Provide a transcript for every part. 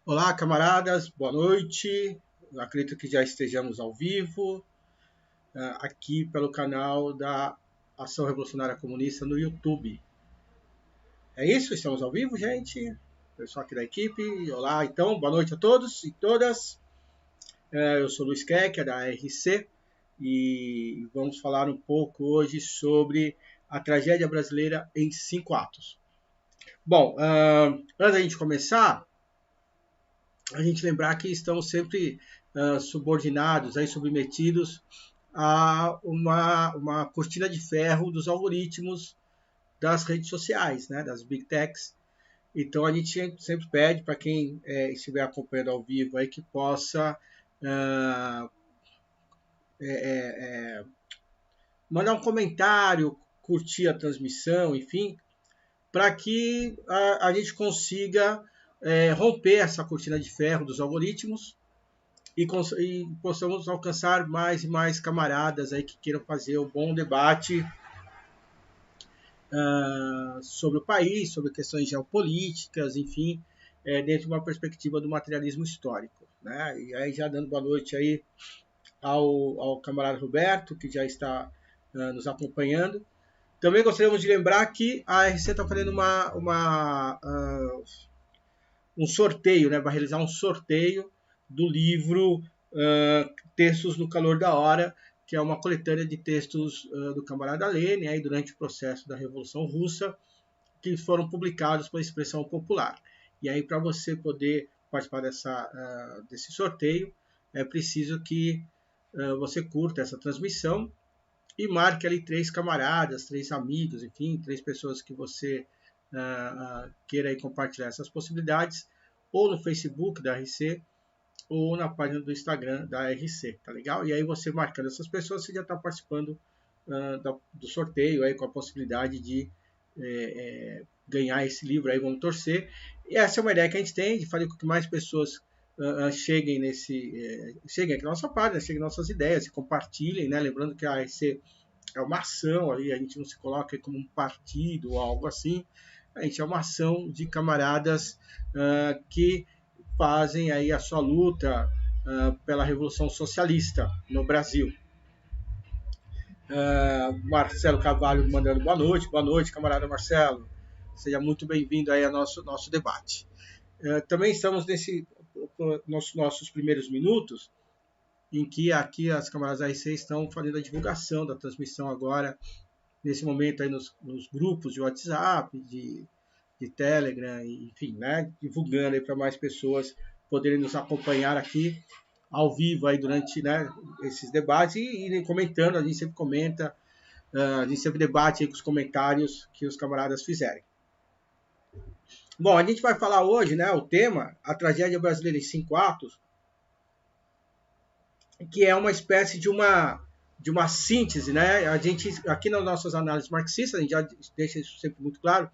Olá, camaradas, boa noite. Eu acredito que já estejamos ao vivo aqui pelo canal da Ação Revolucionária Comunista no YouTube. É isso? Estamos ao vivo, gente? Pessoal aqui da equipe. Olá, então, boa noite a todos e todas. Eu sou Luiz Keck, da RC, e vamos falar um pouco hoje sobre a tragédia brasileira em 5 atos. Bom, antes da gente começar, a gente lembrar que estamos sempre subordinados, aí, submetidos a uma cortina de ferro dos algoritmos das redes sociais, né, das big techs. Então a gente sempre pede para quem estiver acompanhando ao vivo aí que possa mandar um comentário, curtir a transmissão, enfim, para que a gente consiga romper essa cortina de ferro dos algoritmos e possamos alcançar mais e mais camaradas aí que queiram fazer um bom debate sobre o país, sobre questões geopolíticas, enfim, dentro de uma perspectiva do materialismo histórico, né? E aí já dando boa noite aí ao camarada Roberto, que já está nos acompanhando. Também gostaríamos de lembrar que a RC está fazendo um sorteio, né? Vai realizar um sorteio do livro Textos no Calor da Hora, que é uma coletânea de textos do camarada Lenin, aí, durante o processo da Revolução Russa, que foram publicados pela Expressão Popular. E aí, para você poder participar desse sorteio, é preciso que você curta essa transmissão e marque ali 3 camaradas, 3 amigos, enfim, 3 pessoas que você queira aí compartilhar essas possibilidades, ou no Facebook da RC, ou na página do Instagram da RC, tá legal? E aí você marcando essas pessoas, você já está participando do sorteio aí com a possibilidade de ganhar esse livro aí, vamos torcer. E essa é uma ideia que a gente tem, de fazer com que mais pessoas cheguem aqui na nossa página, cheguem nossas ideias e compartilhem, né? Lembrando que a RC é uma ação, ali, a gente não se coloca como um partido ou algo assim, a gente é uma ação de camaradas que fazem aí a sua luta pela Revolução Socialista no Brasil. Marcelo Carvalho mandando boa noite, camarada Marcelo. Seja muito bem-vindo aí ao nosso debate. Também estamos nossos primeiros minutos, em que aqui as camaradas da RC estão fazendo a divulgação da transmissão agora, nesse momento aí nos grupos de WhatsApp, de Telegram, enfim, né, divulgando aí para mais pessoas poderem nos acompanhar aqui ao vivo aí durante, né, esses debates e comentando, a gente sempre comenta, a gente sempre debate aí com os comentários que os camaradas fizerem. Bom, a gente vai falar hoje, né, o tema, a tragédia brasileira em 5 atos, que é uma espécie de uma síntese, né? A gente, aqui nas nossas análises marxistas, a gente já deixa isso sempre muito claro,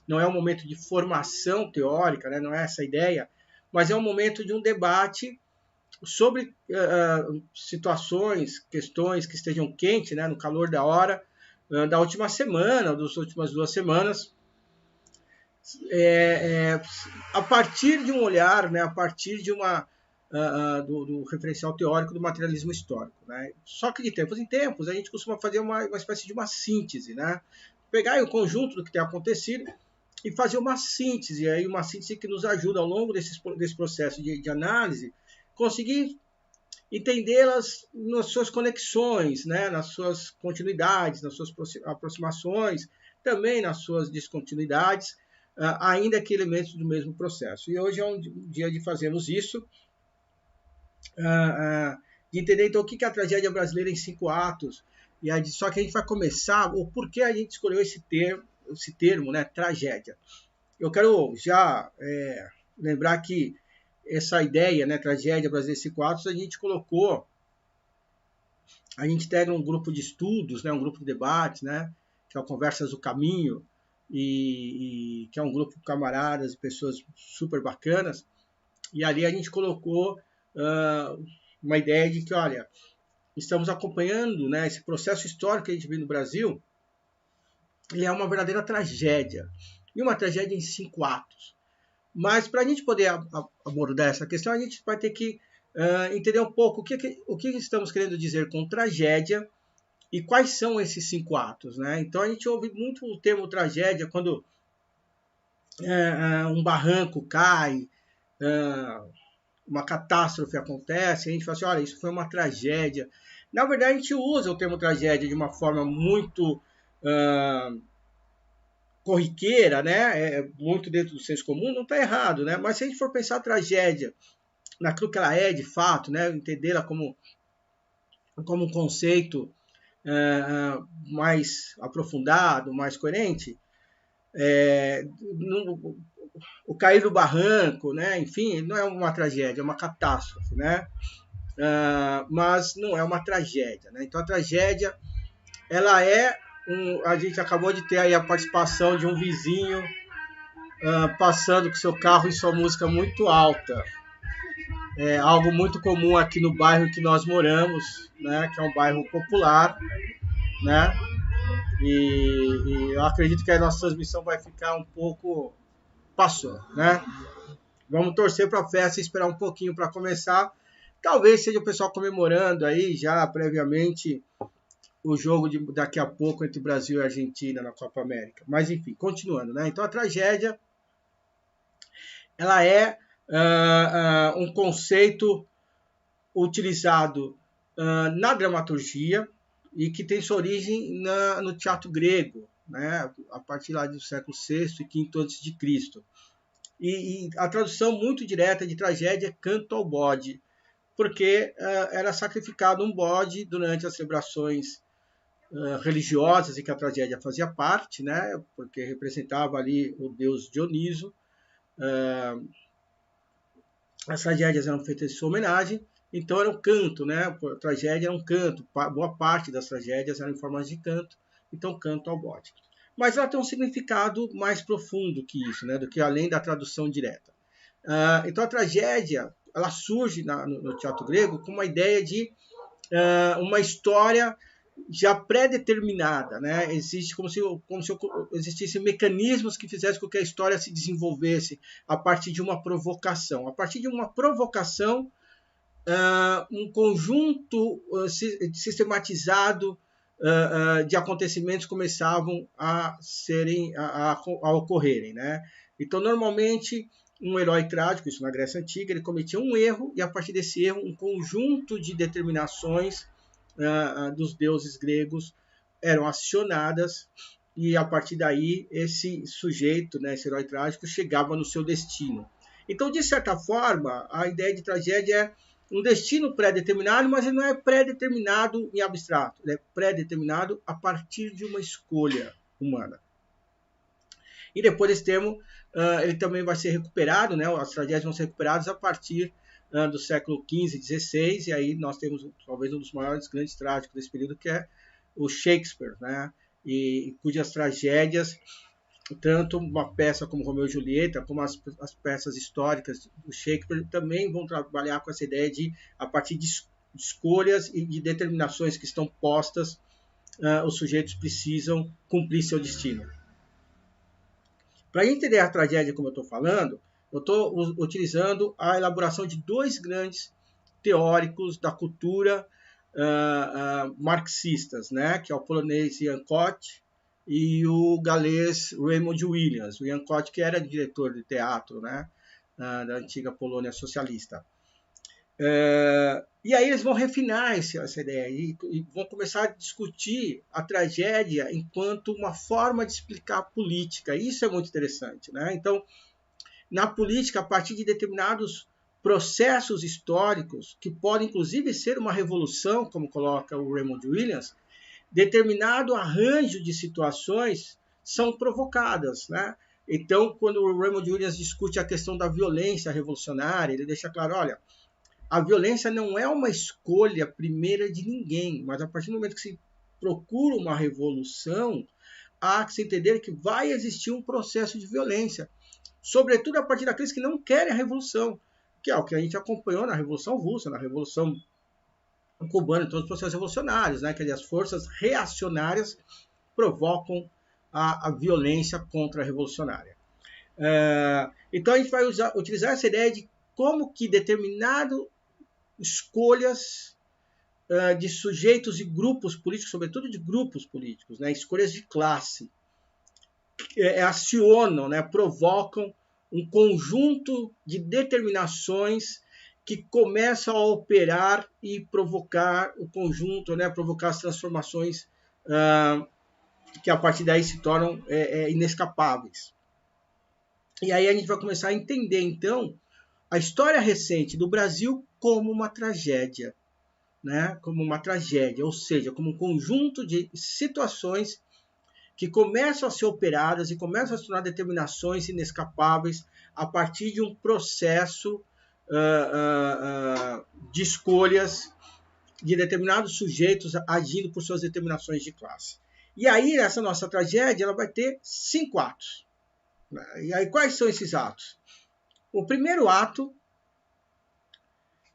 não é um momento de formação teórica, né? Não é essa a ideia, mas é um momento de um debate sobre situações, questões que estejam quentes, né? No calor da hora, da última semana, das últimas 2 semanas, a partir de um olhar, né? A partir de do referencial teórico do materialismo histórico, né? Só que de tempos em tempos a gente costuma fazer uma espécie de uma síntese, né? Pegar o conjunto do que tem acontecido e fazer uma síntese, aí uma síntese que nos ajuda ao longo desse processo de análise, conseguir entendê-las nas suas conexões, né? Nas suas continuidades, nas suas aproximações, também nas suas descontinuidades, ainda que elementos do mesmo processo. E hoje é um dia de fazermos isso, de entender então o que é a tragédia brasileira em 5 atos, e aí, só que a gente vai começar o porquê a gente escolheu esse termo, né, tragédia. Eu quero já lembrar que essa ideia, né, tragédia brasileira em 5 atos, a gente integra um grupo de estudos, né, um grupo de debates, né, que é o Conversas do Caminho, e que é um grupo de camaradas e pessoas super bacanas, e ali a gente colocou uma ideia de que, olha, estamos acompanhando, né, esse processo histórico que a gente vive no Brasil, ele é uma verdadeira tragédia, e uma tragédia em 5 atos. Mas para a gente poder abordar essa questão, a gente vai ter que entender um pouco o que estamos querendo dizer com tragédia e quais são esses 5 atos, né? Então a gente ouve muito o termo tragédia quando um barranco cai, uma catástrofe acontece, a gente fala assim, olha, isso foi uma tragédia. Na verdade, a gente usa o termo tragédia de uma forma muito corriqueira, né? Muito dentro do senso comum, não está errado, né? Mas se a gente for pensar a tragédia naquilo que ela é de fato, né? Entendê-la como um conceito mais aprofundado, mais coerente, o cair do barranco, né? Enfim, não é uma tragédia, é uma catástrofe, né? Mas não é uma tragédia, né? Então a tragédia, ela é a gente acabou de ter aí a participação de um vizinho passando com seu carro e sua música muito alta. É algo muito comum aqui no bairro que nós moramos, né? Que é um bairro popular, né? E eu acredito que a nossa transmissão vai ficar um pouco... Passou, né? Vamos torcer para a festa e esperar um pouquinho para começar. Talvez seja o pessoal comemorando aí já previamente o jogo de daqui a pouco entre Brasil e Argentina na Copa América. Mas enfim, continuando, né? Então a tragédia, ela é um conceito utilizado na dramaturgia e que tem sua origem no teatro grego, né? A partir lá do século VI e V a.C. E a tradução muito direta de tragédia é canto ao bode, porque era sacrificado um bode durante as celebrações religiosas e que a tragédia fazia parte, né? Porque representava ali o deus Dioniso. As tragédias eram feitas em sua homenagem, então era um canto, né? A tragédia era um canto, boa parte das tragédias eram em forma de canto, então canto ao bode. Mas ela tem um significado mais profundo que isso, né? Do que além da tradução direta. Então a tragédia, ela surge no teatro grego com uma ideia de uma história já pré-determinada, né? Existe como se existissem mecanismos que fizessem com que a história se desenvolvesse a partir de uma provocação. A partir de uma provocação, um conjunto sistematizado de acontecimentos começavam a ocorrerem, né? Então, normalmente, um herói trágico, isso na Grécia Antiga, ele cometia um erro e, a partir desse erro, um conjunto de determinações dos deuses gregos eram acionadas e, a partir daí, esse sujeito, né, esse herói trágico, chegava no seu destino. Então, de certa forma, a ideia de tragédia é um destino pré-determinado, mas ele não é pré-determinado em abstrato, ele é pré-determinado a partir de uma escolha humana. E depois desse termo, ele também vai ser recuperado, né? As tragédias vão ser recuperadas a partir do século XV e XVI, e aí nós temos talvez um dos maiores grandes trágicos desse período, que é o Shakespeare, né? E cujas tragédias, tanto uma peça como Romeu e Julieta, como as peças históricas do Shakespeare, também vão trabalhar com essa ideia de, a partir de escolhas e de determinações que estão postas, os sujeitos precisam cumprir seu destino. Para entender a tragédia, como eu estou falando, eu estou utilizando a elaboração de dois grandes teóricos da cultura marxistas, né? Que é o polonês Jan Koch e o galês Raymond Williams. O Jan Koch, que era diretor de teatro, né? Da antiga Polônia socialista. E aí eles vão refinar essa ideia e vão começar a discutir a tragédia enquanto uma forma de explicar a política. Isso é muito interessante, né? Então, na política, a partir de determinados processos históricos, que podem inclusive ser uma revolução, como coloca o Raymond Williams, determinado arranjo de situações são provocadas, né? Então, quando o Raymond Williams discute a questão da violência revolucionária, ele deixa claro, olha, a violência não é uma escolha primeira de ninguém, mas a partir do momento que se procura uma revolução, há que se entender que vai existir um processo de violência, sobretudo a partir daqueles que não querem a revolução, que é o que a gente acompanhou na Revolução Russa, na Revolução Cubana, em todos os processos revolucionários, né? Que as forças reacionárias provocam a violência contra-revolucionária. Então a gente vai utilizar essa ideia de como que determinado escolhas de sujeitos e grupos políticos, sobretudo de grupos políticos, né, escolhas de classe, acionam, né, provocam um conjunto de determinações que começam a operar e provocar o conjunto, né, provocar as transformações que a partir daí se tornam inescapáveis. E aí a gente vai começar a entender, então, a história recente do Brasil como uma tragédia, né? Como uma tragédia, ou seja, como um conjunto de situações que começam a ser operadas e começam a se tornar determinações inescapáveis a partir de um processo de escolhas de determinados sujeitos agindo por suas determinações de classe. E aí, essa nossa tragédia ela vai ter 5 atos. E aí, quais são esses atos? O primeiro ato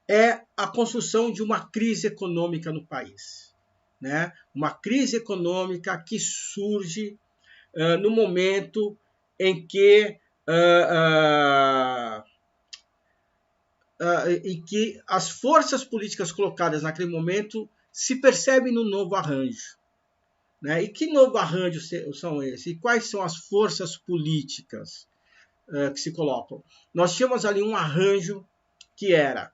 é a construção de uma crise econômica no país, né? Uma crise econômica que surge no momento em que as forças políticas colocadas naquele momento se percebem no novo arranjo, né? E que novo arranjo são esses? E quais são as forças políticas que se colocam? Nós tínhamos ali um arranjo que era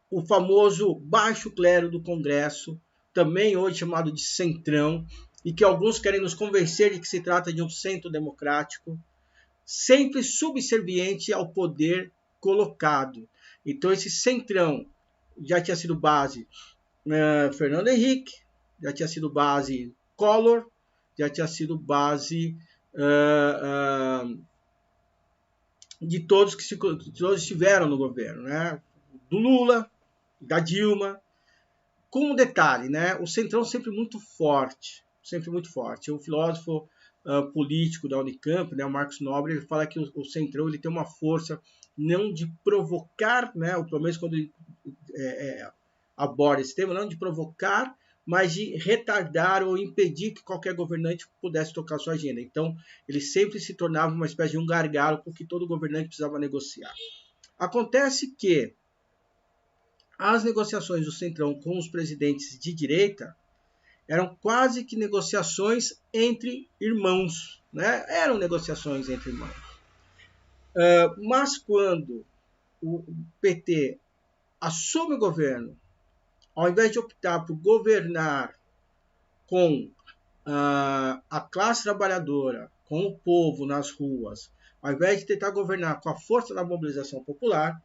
o famoso baixo clero do Congresso, também hoje chamado de centrão, e que alguns querem nos convencer de que se trata de um centro democrático, sempre subserviente ao poder colocado. Então esse centrão já tinha sido base Fernando Henrique, já tinha sido base Collor, já tinha sido base de todos que todos estiveram no governo, né? Do Lula, da Dilma, com um detalhe, né? O centrão sempre muito forte, sempre muito forte. O filósofo político da Unicamp, né, o Marcos Nobre, ele fala que o centrão ele tem uma força não de provocar, né, ou pelo menos quando ele aborda esse tema, não de provocar, mas de retardar ou impedir que qualquer governante pudesse tocar sua agenda. Então, ele sempre se tornava uma espécie de um gargalo com que todo governante precisava negociar. Acontece que as negociações do Centrão com os presidentes de direita eram quase que negociações entre irmãos, né? Eram negociações entre irmãos. Mas quando o PT assume o governo, ao invés de optar por governar com a classe trabalhadora, com o povo nas ruas, ao invés de tentar governar com a força da mobilização popular,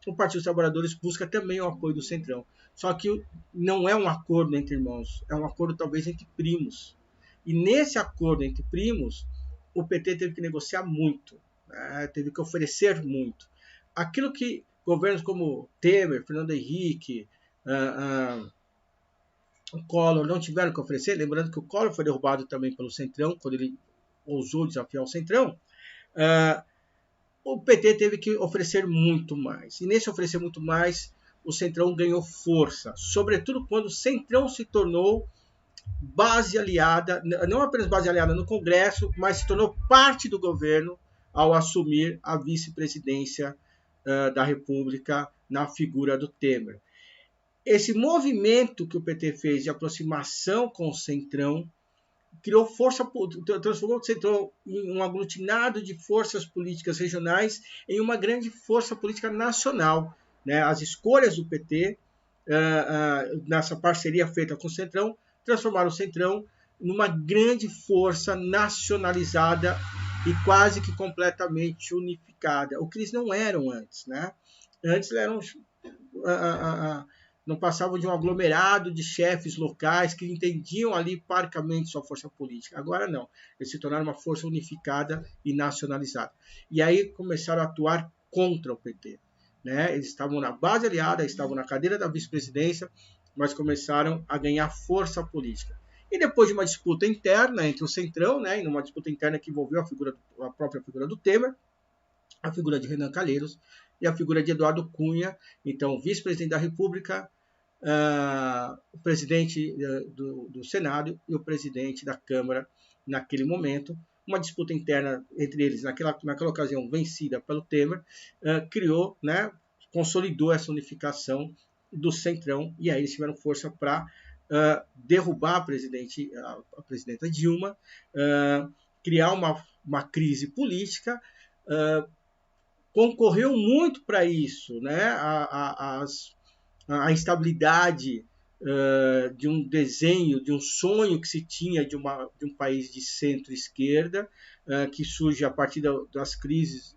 o Partido dos Trabalhadores busca também o apoio do Centrão. Só que não é um acordo entre irmãos, é um acordo talvez entre primos. E nesse acordo entre primos, o PT teve que negociar muito, né? Teve que oferecer muito. Aquilo que governos como Temer, Fernando Henrique, o Collor não tiveram que oferecer, lembrando que o Collor foi derrubado também pelo Centrão, quando ele ousou desafiar o Centrão, o PT teve que oferecer muito mais. E nesse oferecer muito mais, o Centrão ganhou força, sobretudo quando o Centrão se tornou base aliada, não apenas base aliada no Congresso, mas se tornou parte do governo ao assumir a vice-presidência da República na figura do Temer. Esse movimento que o PT fez de aproximação com o Centrão criou força, transformou o Centrão em um aglutinado de forças políticas regionais em uma grande força política nacional, né? As escolhas do PT nessa parceria feita com o Centrão transformaram o Centrão numa grande força nacionalizada e quase que completamente unificada, o que eles não eram antes, né? Antes eram não passavam de um aglomerado de chefes locais que entendiam ali parcamente sua força política. Agora não, eles se tornaram uma força unificada e nacionalizada. E aí começaram a atuar contra o PT. Né? Eles estavam na base aliada, estavam na cadeira da vice-presidência, mas começaram a ganhar força política. E depois de uma disputa interna entre o Centrão, né, e numa disputa interna que envolveu a própria figura do Temer, a figura de Renan Calheiros e a figura de Eduardo Cunha, então vice-presidente da República, o presidente do Senado e o presidente da Câmara naquele momento, uma disputa interna entre eles, naquela ocasião vencida pelo Temer, criou, né, consolidou essa unificação do Centrão, e aí eles tiveram força para derrubar a presidenta Dilma, criar uma crise política, concorreu muito para isso, né? A instabilidade de um desenho, de um sonho que se tinha de um país de centro-esquerda, que surge a partir das crises,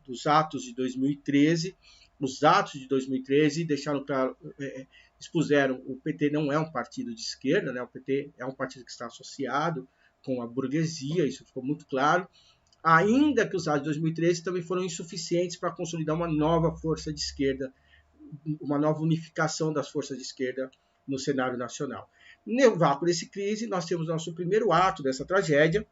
dos atos de 2013. Os atos de 2013 deixaram claro, expuseram, o PT não é um partido de esquerda, né? O PT é um partido que está associado com a burguesia, isso ficou muito claro, ainda que os atos de 2013 também foram insuficientes para consolidar uma nova força de esquerda, uma nova unificação das forças de esquerda no cenário nacional. No vácuo dessa crise, nós temos nosso primeiro ato dessa tragédia,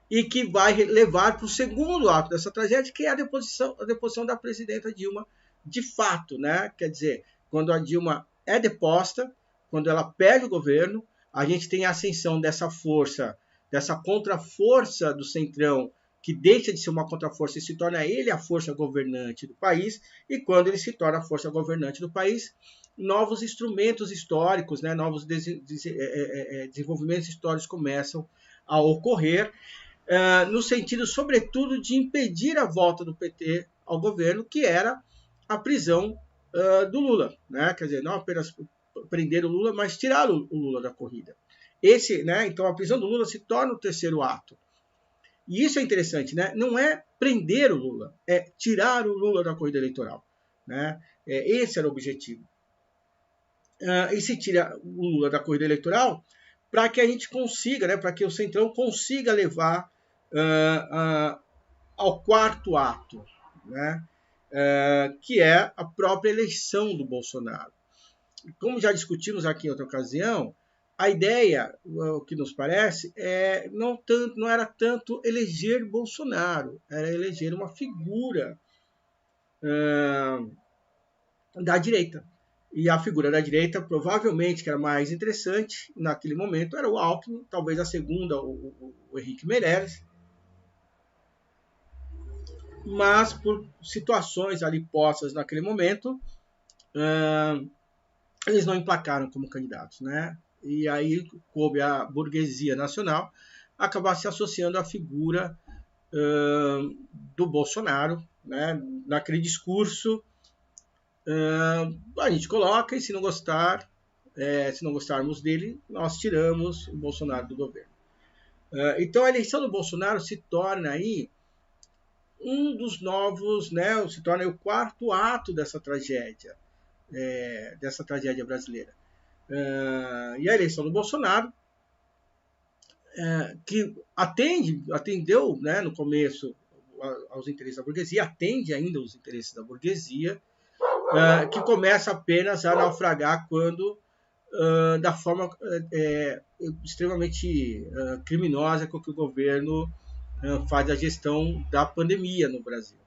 e que vai levar para o segundo ato dessa tragédia, que é a deposição da presidenta Dilma, de fato, né? Quer dizer, quando a Dilma é deposta, quando ela perde o governo, a gente tem a ascensão dessa força, dessa contraforça do Centrão, que deixa de ser uma contraforça e se torna ele a força governante do país, e quando ele se torna a força governante do país, novos instrumentos históricos, né, novos desenvolvimentos históricos começam a ocorrer, no sentido, sobretudo, de impedir a volta do PT ao governo, que era a prisão do Lula, né? Quer dizer, não apenas prender o Lula, mas tirar o Lula da corrida. Então, a prisão do Lula se torna o terceiro ato. E isso é interessante, né? Não é prender o Lula, é tirar o Lula da corrida eleitoral, né? Esse era o objetivo. E se tira o Lula da corrida eleitoral para que a gente consiga, né? Para que o Centrão consiga levar ao quarto ato, né? Que é a própria eleição do Bolsonaro. Como já discutimos aqui em outra ocasião, a ideia, o que nos parece, não era tanto eleger Bolsonaro, era eleger uma figura da direita. E a figura da direita, provavelmente, que era mais interessante naquele momento, era o Alckmin, talvez a segunda, o Henrique Meirelles. Mas, por situações ali postas naquele momento, eles não emplacaram como candidatos, né? E aí coube a burguesia nacional acabar se associando à figura do Bolsonaro, né? Naquele discurso, a gente coloca, e se não gostarmos dele, nós tiramos o Bolsonaro do governo. Então a eleição do Bolsonaro se torna aí um dos novos, né? Se torna o quarto ato dessa tragédia brasileira. E a eleição do Bolsonaro, que atendeu, né, no começo aos interesses da burguesia, atende ainda os interesses da burguesia, que começa apenas a naufragar quando, da forma extremamente criminosa com que o governo faz a gestão da pandemia no Brasil,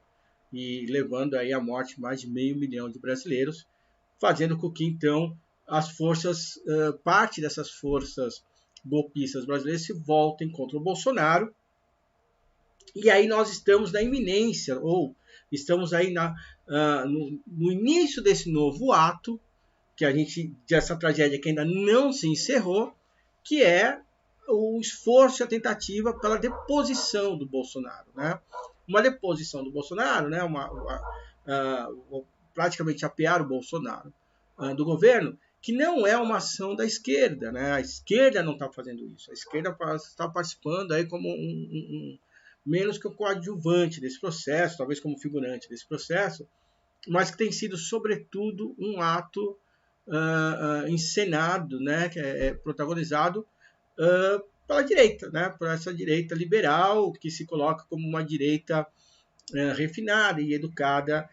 e levando aí à morte mais de 500 mil de brasileiros, fazendo com que, então, parte dessas forças golpistas brasileiras se voltem contra o Bolsonaro. E aí nós estamos na iminência, ou estamos aí no início desse novo ato, dessa tragédia que ainda não se encerrou, que é o esforço e a tentativa pela deposição do Bolsonaro, né? Uma deposição do Bolsonaro, né? Praticamente apear o Bolsonaro do governo, que não é uma ação da esquerda, né? A esquerda não está fazendo isso. A esquerda está participando aí como menos que um coadjuvante desse processo, talvez como figurante desse processo, mas que tem sido, sobretudo, um ato encenado, né? Que é protagonizado pela direita, né? Por essa direita liberal que se coloca como uma direita refinada e educada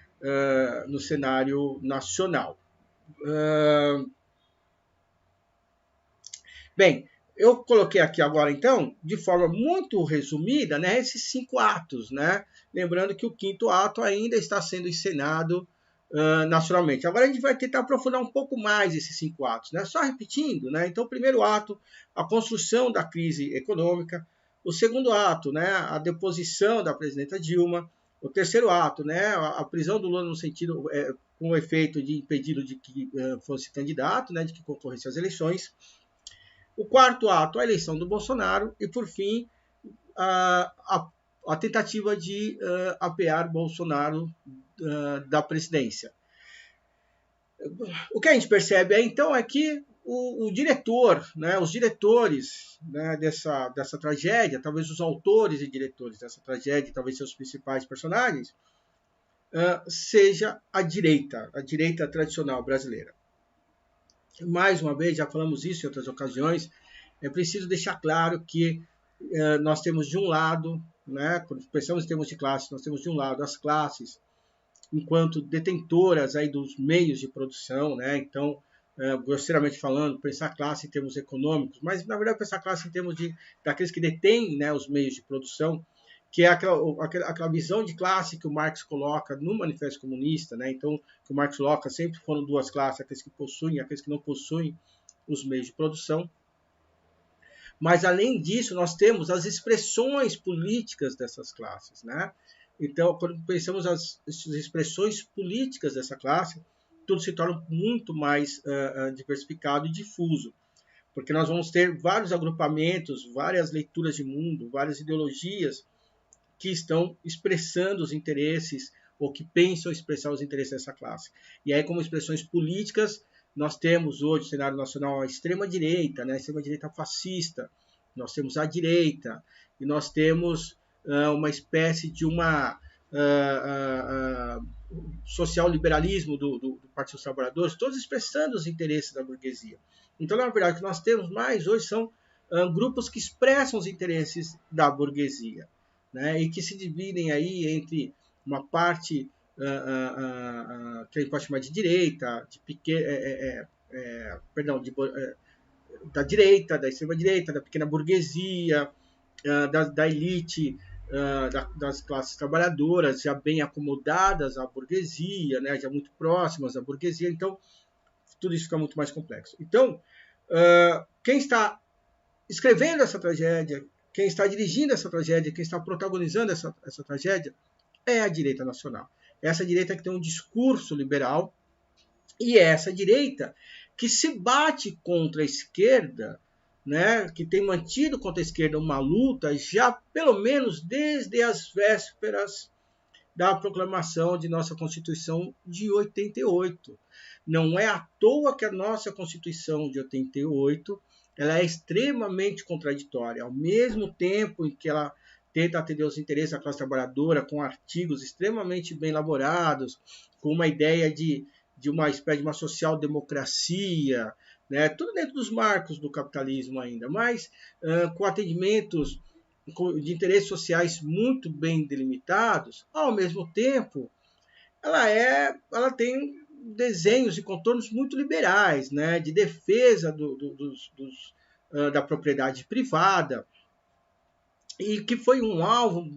no cenário nacional. Bem, eu coloquei aqui agora, então, de forma muito resumida, né, esses 5 atos, né? Lembrando que o quinto ato ainda está sendo encenado nacionalmente. Agora a gente vai tentar aprofundar um pouco mais esses 5 atos, né? Só repetindo, né? Então, o primeiro ato, a construção da crise econômica. O segundo ato, né? A deposição da presidenta Dilma. O terceiro ato, né? A prisão do Lula no sentido, com o efeito de impedi-lo de que fosse candidato, né? De que concorresse às eleições. O quarto ato, a eleição do Bolsonaro. E, por fim, a tentativa de apear Bolsonaro da presidência. O que a gente percebe então é que o diretor, né, os diretores, né, dessa tragédia, talvez os autores e diretores dessa tragédia, talvez seus principais personagens, seja a direita tradicional brasileira. Mais uma vez, já falamos isso em outras ocasiões, é preciso deixar claro que nós temos de um lado, né, quando pensamos em termos de classe, nós temos de um lado as classes enquanto detentoras aí dos meios de produção, né? Então, grosseiramente falando, pensar classe em termos econômicos, mas na verdade pensar classe em termos daqueles que detêm, né, os meios de produção, que é aquela visão de classe que o Marx coloca no Manifesto Comunista, né? Então, que o Marx coloca sempre foram duas classes, aqueles que possuem e aqueles que não possuem os meios de produção. Mas, além disso, nós temos as expressões políticas dessas classes, né? Então, quando pensamos as expressões políticas dessa classe, tudo se torna muito mais diversificado e difuso, porque nós vamos ter vários agrupamentos, várias leituras de mundo, várias ideologias que estão expressando os interesses ou que pensam expressar os interesses dessa classe. E aí, como expressões políticas, nós temos hoje no cenário nacional a extrema-direita, né? A extrema-direita fascista, nós temos a direita, e nós temos uma espécie de social-liberalismo do Partido dos Trabalhadores, todos expressando os interesses da burguesia. Então, na verdade, o que nós temos mais hoje são grupos que expressam os interesses da burguesia, né, e que se dividem aí entre uma parte que a gente pode chamar de direita, da direita, da extrema-direita, da pequena burguesia, da elite, das classes trabalhadoras já bem acomodadas à burguesia, né, já muito próximas à burguesia. Então, tudo isso fica muito mais complexo. Então, quem está escrevendo essa tragédia, quem está dirigindo essa tragédia, quem está protagonizando essa tragédia é a direita nacional. Essa direita que tem um discurso liberal e essa direita que se bate contra a esquerda, né, que tem mantido contra a esquerda uma luta já pelo menos desde as vésperas da proclamação de nossa Constituição de 88. Não é à toa que a nossa Constituição de 88 ela é extremamente contraditória. Ao mesmo tempo em que ela tenta atender os interesses da classe trabalhadora com artigos extremamente bem elaborados, com uma ideia de uma espécie de uma social-democracia, né? Tudo dentro dos marcos do capitalismo ainda, mas com atendimentos de interesses sociais muito bem delimitados, ao mesmo tempo, ela tem desenhos e contornos muito liberais, né? De defesa da propriedade privada, e que foi um alvo,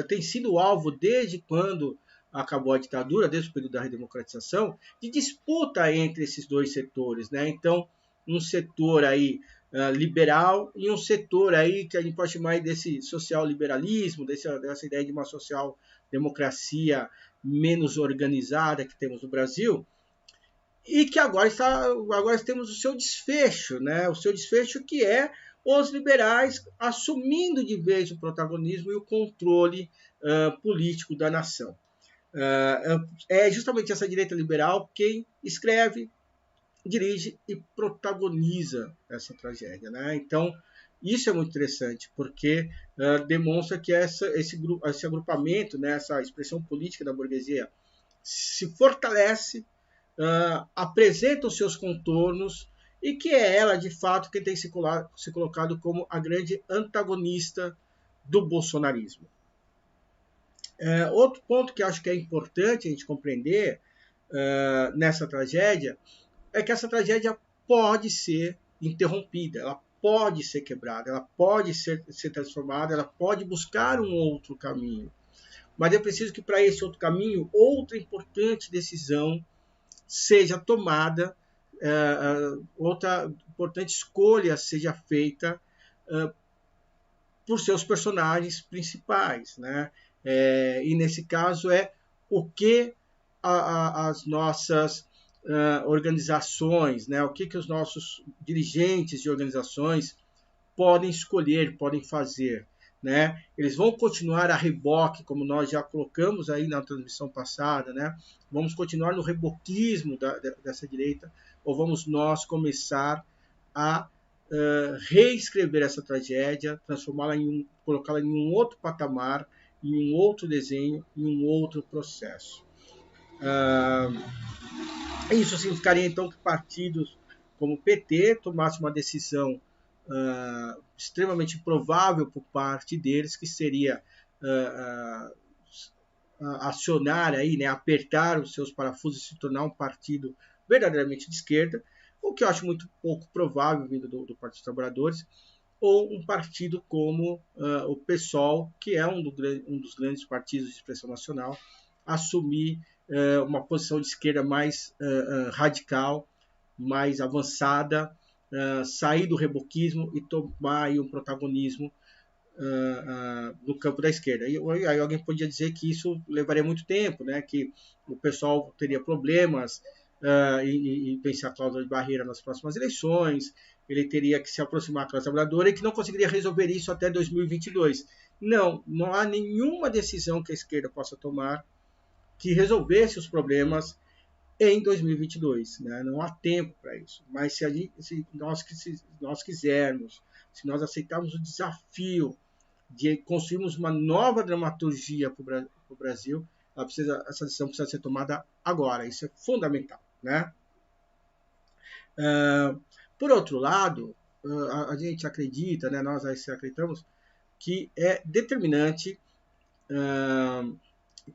tem sido alvo desde quando acabou a ditadura, desde o período da redemocratização, de disputa entre esses dois setores, né? Então, um setor aí liberal e um setor aí que a gente pode chamar desse social-liberalismo, dessa ideia de uma social-democracia menos organizada que temos no Brasil, e que agora temos o seu desfecho, né? O seu desfecho que é os liberais assumindo de vez o protagonismo e o controle político da nação. É justamente essa direita liberal quem escreve, dirige e protagoniza essa tragédia, né? Então, isso é muito interessante, porque demonstra que esse agrupamento, né, essa expressão política da burguesia se fortalece, apresenta os seus contornos, e que é ela, de fato, quem tem se colocado como a grande antagonista do bolsonarismo. Outro ponto que acho que é importante a gente compreender nessa tragédia é que essa tragédia pode ser interrompida, ela pode ser quebrada, ela pode ser transformada, ela pode buscar um outro caminho. mas é preciso que para esse outro caminho, outra importante decisão seja tomada, outra importante escolha seja feita por seus personagens principais, né? E nesse caso é o que as nossas organizações, né? O que os nossos dirigentes de organizações podem escolher, podem fazer, né? Eles vão continuar a reboque, como nós já colocamos aí na transmissão passada, né? Vamos continuar no reboquismo dessa direita, ou vamos nós começar a reescrever essa tragédia, transformá-la colocá-la em um outro patamar, em um outro desenho, em um outro processo. Isso significaria então que partidos como o PT tomassem uma decisão extremamente improvável por parte deles, que seria acionar aí, né, apertar os seus parafusos e se tornar um partido verdadeiramente de esquerda, o que eu acho muito pouco provável vindo do Partido dos Trabalhadores, ou um partido como o PSOL, que é um dos grandes partidos de expressão nacional, assumir uma posição de esquerda mais radical, mais avançada, sair do reboquismo e tomar aí um protagonismo no campo da esquerda. E aí alguém podia dizer que isso levaria muito tempo, né? Que o pessoal teria problemas em pensar a cláusula de barreira nas próximas eleições, ele teria que se aproximar da classe trabalhadora e que não conseguiria resolver isso até 2022. Não há nenhuma decisão que a esquerda possa tomar que resolvesse os problemas em 2022, né? Não há tempo para isso. Mas se nós quisermos, se nós aceitarmos o desafio de construirmos uma nova dramaturgia para o Brasil, essa decisão precisa ser tomada agora. Isso é fundamental, né? Por outro lado, a gente acredita, né, nós acreditamos, que é determinante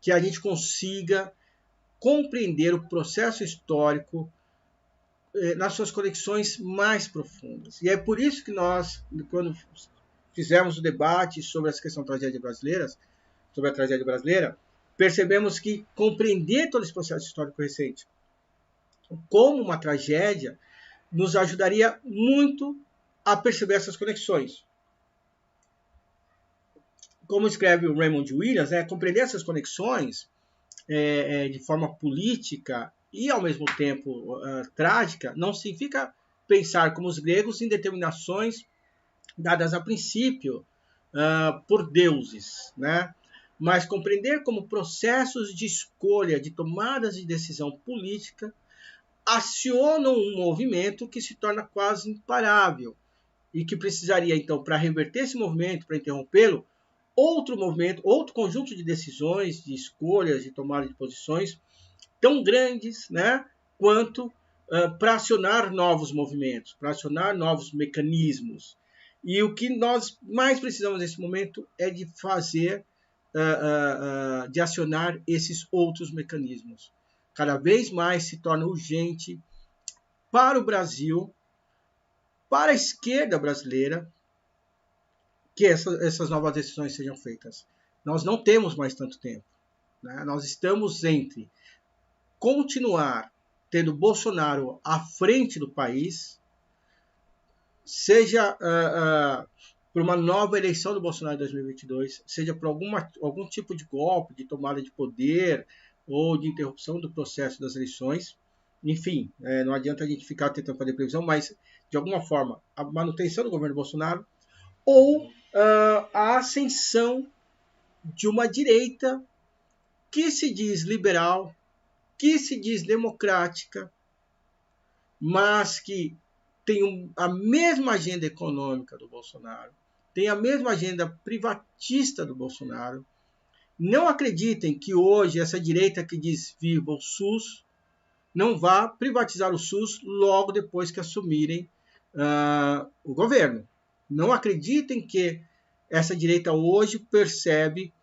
que a gente consiga compreender o processo histórico nas suas conexões mais profundas. E é por isso que nós, quando fizemos o debate sobre essa questão da tragédia brasileira, percebemos que compreender todo esse processo histórico recente como uma tragédia nos ajudaria muito a perceber essas conexões. Como escreve o Raymond Williams, compreender essas conexões de forma política e, ao mesmo tempo, trágica, não significa pensar como os gregos em determinações dadas a princípio por deuses, né? Mas compreender como processos de escolha, de tomadas de decisão política, acionam um movimento que se torna quase imparável e que precisaria, então, para reverter esse movimento, para interrompê-lo, outro movimento, outro conjunto de decisões, de escolhas, de tomada de posições tão grandes, né, quanto para acionar novos movimentos, para acionar novos mecanismos. E o que nós mais precisamos nesse momento é de fazer, de acionar esses outros mecanismos. Cada vez mais se torna urgente para o Brasil, para a esquerda brasileira, que essas novas decisões sejam feitas. Nós não temos mais tanto tempo, né? Nós estamos entre continuar tendo Bolsonaro à frente do país, seja por uma nova eleição do Bolsonaro em 2022, seja por algum tipo de golpe, de tomada de poder ou de interrupção do processo das eleições. Enfim, não adianta a gente ficar tentando fazer previsão, mas, de alguma forma, a manutenção do governo Bolsonaro ou a ascensão de uma direita que se diz liberal, que se diz democrática, mas que tem a mesma agenda econômica do Bolsonaro, tem a mesma agenda privatista do Bolsonaro. Não acreditem que hoje essa direita que diz viva o SUS não vá privatizar o SUS logo depois que assumirem o governo. Não acreditem que essa direita hoje percebe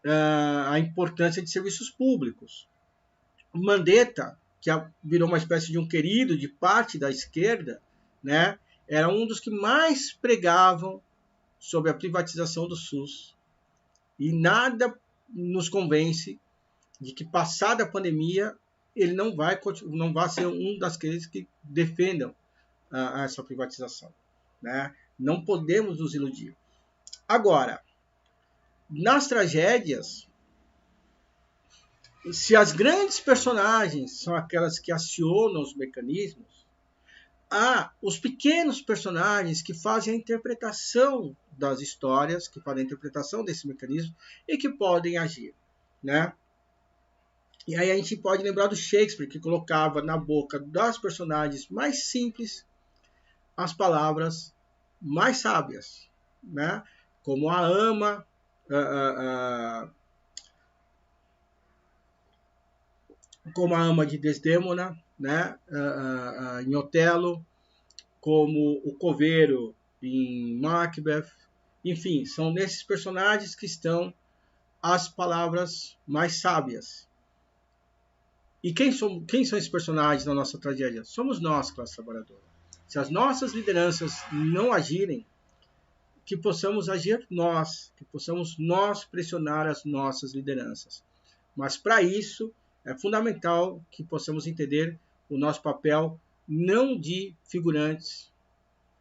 a importância de serviços públicos. Mandetta, que virou uma espécie de um querido de parte da esquerda, né, era um dos que mais pregavam sobre a privatização do SUS. E nada nos convence de que, passada a pandemia, ele não vai ser um daqueles que defendam essa privatização, né? Não podemos nos iludir. Agora, nas tragédias, se as grandes personagens são aquelas que acionam os mecanismos, há os pequenos personagens que fazem a interpretação das histórias, que fazem a interpretação desse mecanismo e que podem agir, né? E aí a gente pode lembrar do Shakespeare, que colocava na boca das personagens mais simples as palavras mais sábias, né? Como a ama, como a ama de Desdémona, né? Em Otelo, como o coveiro em Macbeth. Enfim, são nesses personagens que estão as palavras mais sábias. E quem são esses personagens na nossa tragédia? Somos nós, classe trabalhadora. Se as nossas lideranças não agirem, que possamos agir nós, que possamos nós pressionar as nossas lideranças. Mas para isso é fundamental que possamos entender o nosso papel não de figurantes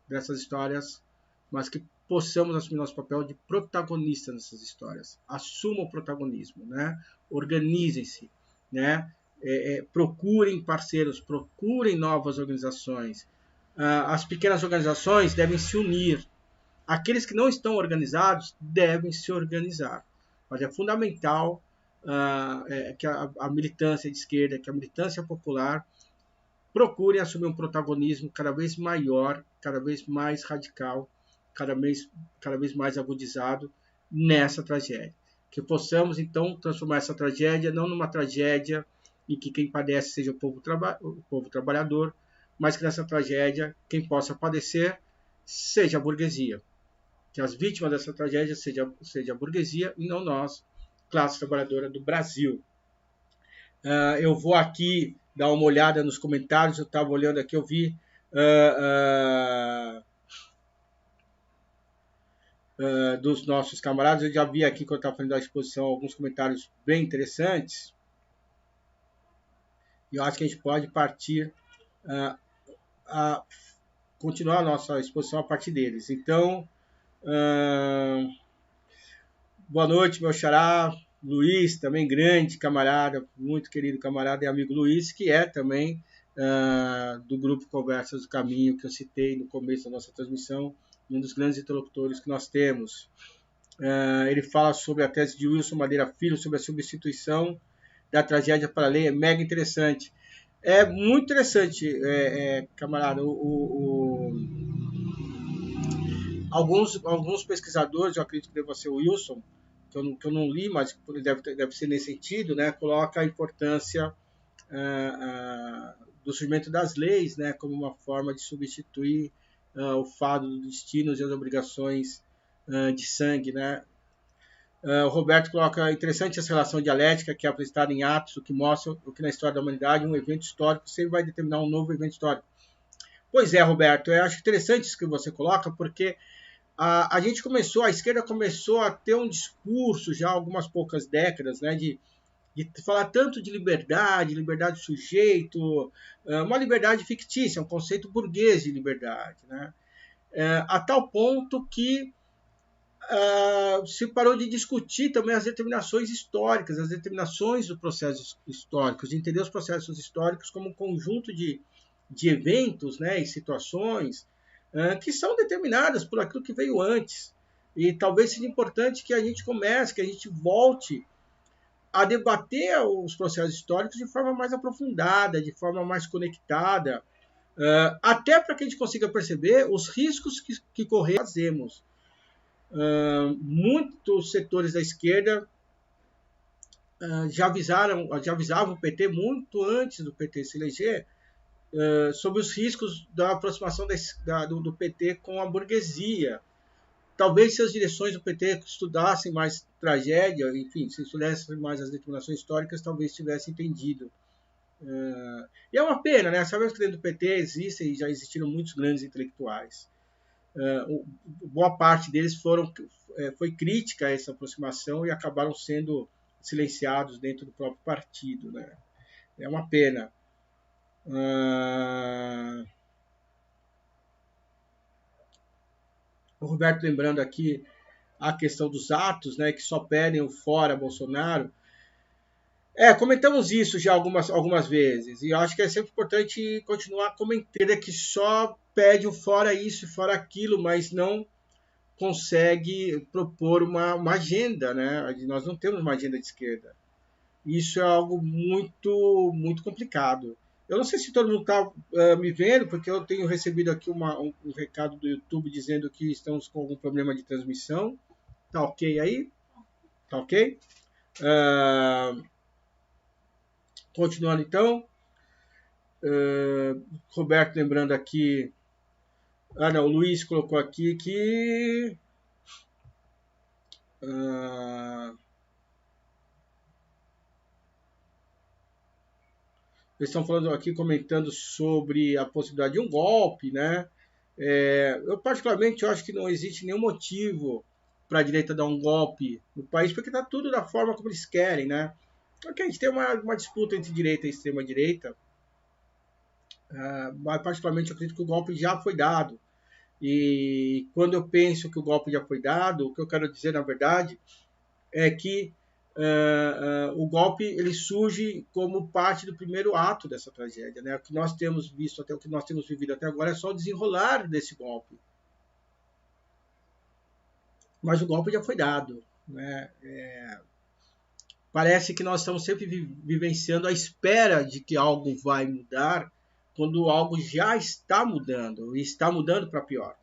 dessas histórias, mas que possamos assumir nosso papel de protagonista nessas histórias. Assumam o protagonismo, né? Organizem-se, né? Procurem parceiros, procurem novas organizações. As pequenas organizações devem se unir. Aqueles que não estão organizados devem se organizar. Mas é fundamental que a militância de esquerda, que a militância popular procure assumir um protagonismo cada vez maior, cada vez mais radical, cada vez mais agudizado nessa tragédia. Que possamos, então, transformar essa tragédia não numa tragédia em que quem padece seja o povo trabalhador, mas que nessa tragédia quem possa padecer seja a burguesia. Que as vítimas dessa tragédia seja a burguesia e não nós, classe trabalhadora do Brasil. Eu vou aqui dar uma olhada nos comentários, eu estava olhando aqui, eu vi dos nossos camaradas, eu já vi aqui quando eu estava fazendo a exposição alguns comentários bem interessantes, e eu acho que a gente pode partir a continuar a nossa exposição a partir deles. Então, boa noite, meu xará, Luiz, também grande camarada, muito querido camarada e amigo Luiz, que é também do grupo Conversas do Caminho, que eu citei no começo da nossa transmissão, um dos grandes interlocutores que nós temos. Ele fala sobre a tese de Wilson Madeira Filho, sobre a substituição da tragédia para a lei, é mega interessante. É muito interessante, camarada, alguns pesquisadores, eu acredito que deva ser o Wilson, que eu não li, mas deve ser nesse sentido, né, coloca a importância do surgimento das leis, né, como uma forma de substituir o fado dos destinos e as obrigações de sangue, né. O Roberto coloca interessante essa relação dialética que é apresentada em Atos, o que mostra o que na história da humanidade um evento histórico sempre vai determinar um novo evento histórico. Pois é, Roberto, eu acho interessante isso que você coloca, porque a esquerda começou a ter um discurso já há algumas poucas décadas, né, de falar tanto de liberdade do sujeito, uma liberdade fictícia, um conceito burguês de liberdade, né, a tal ponto que se parou de discutir também as determinações históricas, as determinações dos processos históricos, de entender os processos históricos como um conjunto de eventos, né, e situações que são determinadas por aquilo que veio antes. E talvez seja importante que a gente comece, que a gente volte a debater os processos históricos de forma mais aprofundada, de forma mais conectada, até para que a gente consiga perceber os riscos que fazemos. Muitos setores da esquerda já avisavam o PT muito antes do PT se eleger sobre os riscos da aproximação do PT com a burguesia. Talvez se as direções do PT estudassem mais tragédia, enfim, se estudassem mais as determinações históricas, talvez tivessem entendido. E é uma pena, né? Sabemos que dentro do PT existem e já existiram muitos grandes intelectuais. Boa parte deles foi crítica a essa aproximação e acabaram sendo silenciados dentro do próprio partido, né? É uma pena. O Roberto lembrando aqui a questão dos atos, né, que só pedem o fora Bolsonaro. Comentamos isso já algumas vezes, e eu acho que é sempre importante continuar comentando que só pede o fora isso e fora aquilo, mas não consegue propor uma agenda, né? Nós não temos uma agenda de esquerda. Isso é algo muito, muito complicado. Eu não sei se todo mundo está me vendo, porque eu tenho recebido aqui um recado do YouTube dizendo que estamos com algum problema de transmissão. Tá ok aí? Tá ok? Continuando então. Roberto lembrando aqui. Não, o Luiz colocou aqui que. Eles estão falando aqui, comentando sobre a possibilidade de um golpe, né? Eu particularmente acho que não existe nenhum motivo para a direita dar um golpe no país, porque está tudo da forma como eles querem, né? Porque a gente tem uma disputa entre direita e extrema-direita, mas particularmente eu acredito que o golpe já foi dado. E quando eu penso que o golpe já foi dado, o que eu quero dizer, na verdade, é que o golpe ele surge como parte do primeiro ato dessa tragédia, né? O que nós temos visto, até o que nós temos vivido até agora é só o desenrolar desse golpe. Mas o golpe já foi dado, né? Parece que nós estamos sempre vivenciando a espera de que algo vai mudar, quando algo já está mudando, e está mudando para pior.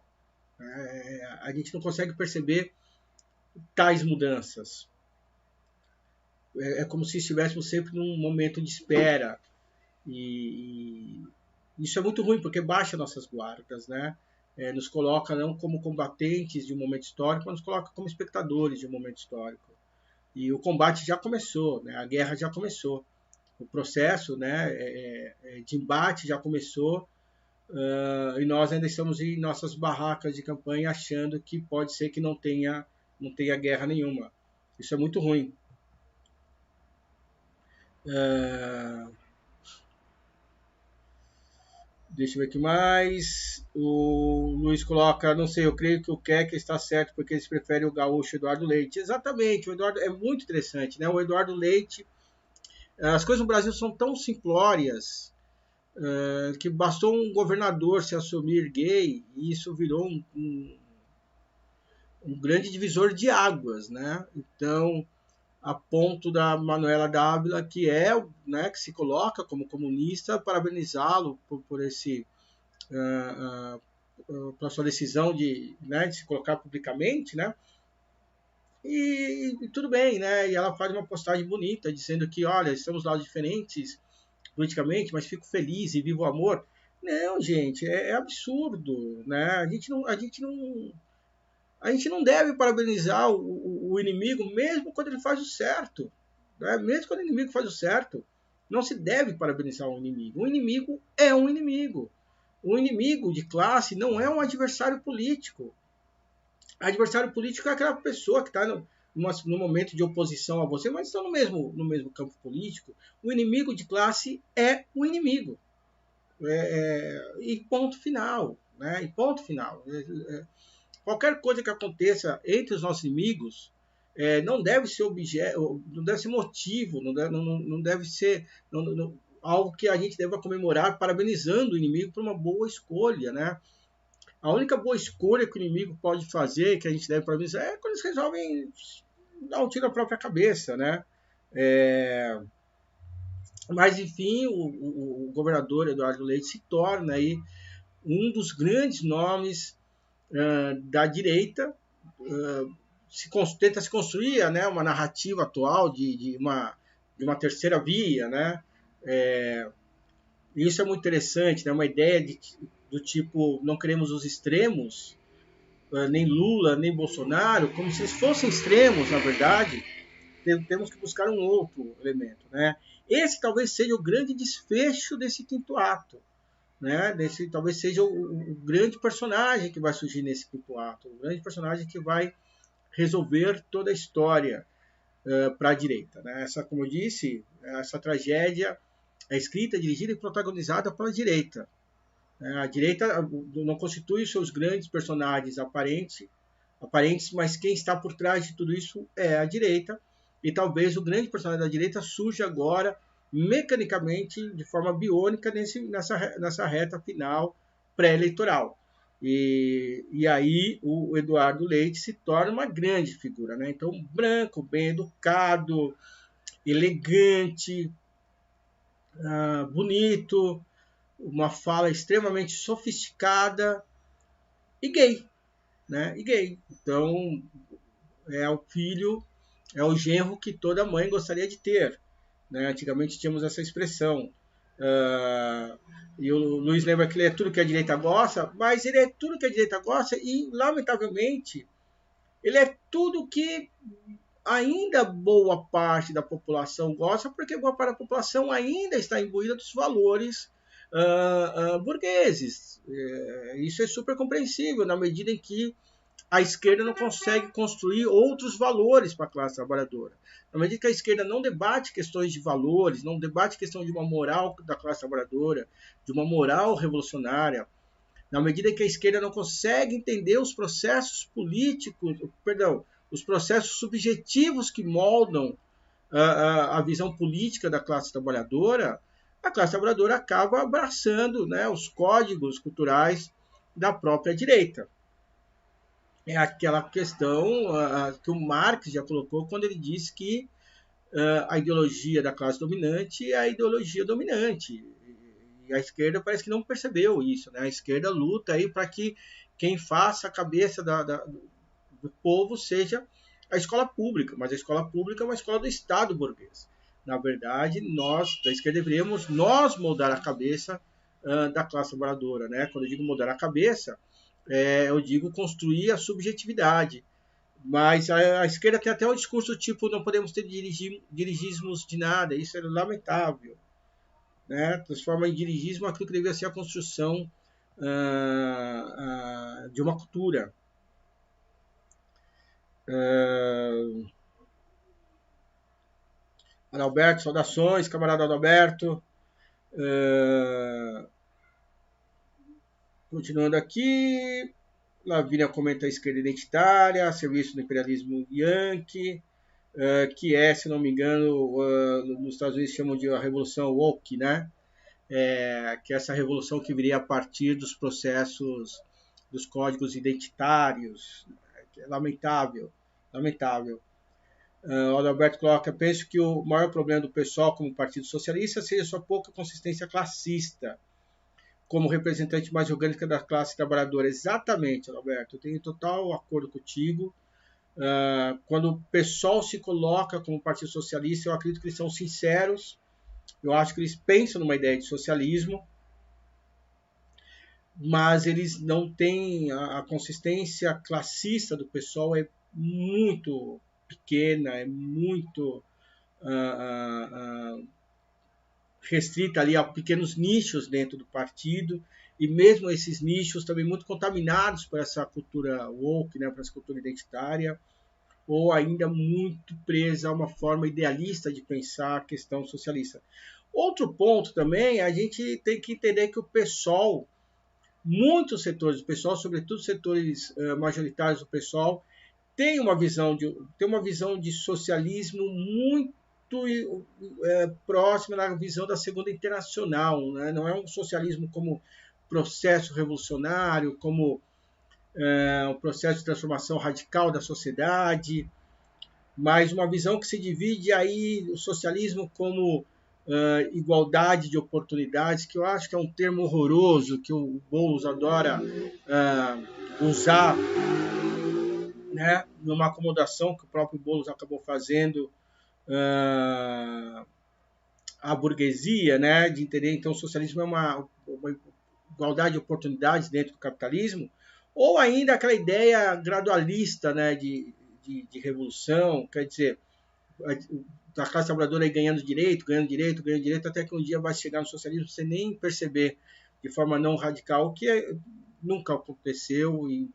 A gente não consegue perceber tais mudanças. É como se estivéssemos sempre num momento de espera. E isso é muito ruim, porque baixa nossas guardas, né? Nos coloca não como combatentes de um momento histórico, mas nos coloca como espectadores de um momento histórico. E o combate já começou, né? A guerra já começou. O processo, né, de embate já começou, e nós ainda estamos em nossas barracas de campanha achando que pode ser que não tenha guerra nenhuma. Isso é muito ruim. Deixa eu ver aqui mais. O Luiz coloca, não sei, eu creio que o Keck está certo porque eles preferem o gaúcho Eduardo Leite. Exatamente, o Eduardo é muito interessante, né? O Eduardo Leite, as coisas no Brasil são tão simplórias que bastou um governador se assumir gay e isso virou um grande divisor de águas, né? Então, a ponto da Manuela Dávila, que né, que se coloca como comunista, parabenizá-lo por esse para sua decisão né, de se colocar publicamente, né? E tudo bem, né? E ela faz uma postagem bonita dizendo que, olha, estamos lá diferentes politicamente, mas fico feliz e vivo o amor. Não, gente, é absurdo, né? A gente não deve parabenizar o inimigo, mesmo quando ele faz o certo, né? Mesmo quando o inimigo faz o certo, não se deve parabenizar o inimigo. O inimigo é um inimigo. O inimigo de classe não é um adversário político. Adversário político é aquela pessoa que está no momento de oposição a você, mas está no mesmo campo político. O inimigo de classe é o inimigo. E ponto final. Né? E ponto final. Qualquer coisa que aconteça entre os nossos inimigos não deve ser objeto, não deve ser motivo, não deve ser algo que a gente deva comemorar parabenizando o inimigo por uma boa escolha, né? A única boa escolha que o inimigo pode fazer, que a gente deve parabenizar, é quando eles resolvem dar um tiro na própria cabeça, né? Mas, enfim, o governador Eduardo Leite se torna aí um dos grandes nomes da direita, tenta se construir, né, uma narrativa atual de uma terceira via, né? Isso é muito interessante, né? Uma ideia do tipo, não queremos os extremos, nem Lula, nem Bolsonaro, como se eles fossem extremos, na verdade, temos que buscar um outro elemento, né? Esse talvez seja o grande desfecho desse quinto ato, né? Talvez seja o grande personagem que vai surgir nesse quinto ato, o grande personagem que vai resolver toda a história. para a direita. Né? Essa, como eu disse, essa tragédia é escrita, dirigida e protagonizada pela direita. A direita não constitui os seus grandes personagens aparentes, mas quem está por trás de tudo isso é a direita, e talvez o grande personagem da direita surja agora, mecanicamente, de forma biônica, nessa reta final pré-eleitoral. E aí o Eduardo Leite se torna uma grande figura. Né? Então, branco, bem educado, elegante, bonito, uma fala extremamente sofisticada e gay. Né? E gay. Então, é o filho, é o genro que toda mãe gostaria de ter. Né? Antigamente tínhamos essa expressão. E o Luiz lembra que ele é tudo que a direita gosta, mas ele é tudo que a direita gosta e, lamentavelmente, ele é tudo que ainda boa parte da população gosta, porque boa parte da população ainda está imbuída dos valores burgueses. Isso é super compreensível, na medida em que a esquerda não consegue construir outros valores para a classe trabalhadora. Na medida que a esquerda não debate questões de valores, não debate questão de uma moral da classe trabalhadora, de uma moral revolucionária, na medida que a esquerda não consegue entender os processos políticos, os processos subjetivos que moldam a visão política da classe trabalhadora, a classe trabalhadora acaba abraçando, né, os códigos culturais da própria direita. É aquela questão que o Marx já colocou quando ele disse que a ideologia da classe dominante é a ideologia dominante. E a esquerda parece que não percebeu isso. Né? A esquerda luta aí para que quem faça a cabeça do povo seja a escola pública, mas a escola pública é uma escola do Estado burguês. Na verdade, nós, da esquerda, deveríamos moldar a cabeça da classe trabalhadora. Né? Quando eu digo mudar a cabeça, eu digo construir a subjetividade. Mas a esquerda tem até um discurso tipo não podemos ter dirigismos de nada, isso é lamentável. Né? Transforma em dirigismo aquilo que deveria ser a construção de uma cultura. Adalberto, saudações, camarada Adalberto. Continuando aqui, Lavínia comenta a esquerda identitária, serviço do imperialismo yankee, que é, se não me engano, nos Estados Unidos chamam de a revolução woke, né? Que é essa revolução que viria a partir dos processos dos códigos identitários. É lamentável, lamentável. O Adalberto coloca, penso que o maior problema do PSOL como Partido Socialista seja sua pouca consistência classista, como representante mais orgânica da classe trabalhadora. Exatamente, Adalberto, eu tenho total acordo contigo. Quando o PSOL se coloca como Partido Socialista, eu acredito que eles são sinceros, eu acho que eles pensam numa ideia de socialismo, mas eles não têm a consistência classista do PSOL, é muito pequena, é muito restrita ali a pequenos nichos dentro do partido, e mesmo esses nichos também muito contaminados por essa cultura woke, né, por essa cultura identitária, ou ainda muito presa a uma forma idealista de pensar a questão socialista. Outro ponto também, a gente tem que entender que o PSOL, muitos setores do PSOL, sobretudo setores majoritários do PSOL, tem uma visão de socialismo muito próxima da visão da Segunda Internacional. Né? Não é um socialismo como processo revolucionário, como um processo de transformação radical da sociedade, mas uma visão que se divide aí o socialismo como igualdade de oportunidades, que eu acho que é um termo horroroso que o Boulos adora usar, né, numa acomodação que o próprio Boulos acabou fazendo à burguesia, né, de entender então o socialismo é uma igualdade de oportunidades dentro do capitalismo, ou ainda aquela ideia gradualista, né, de revolução, quer dizer, a classe trabalhadora aí ganhando direito, até que um dia vai chegar no socialismo sem nem perceber de forma não radical, o que nunca aconteceu e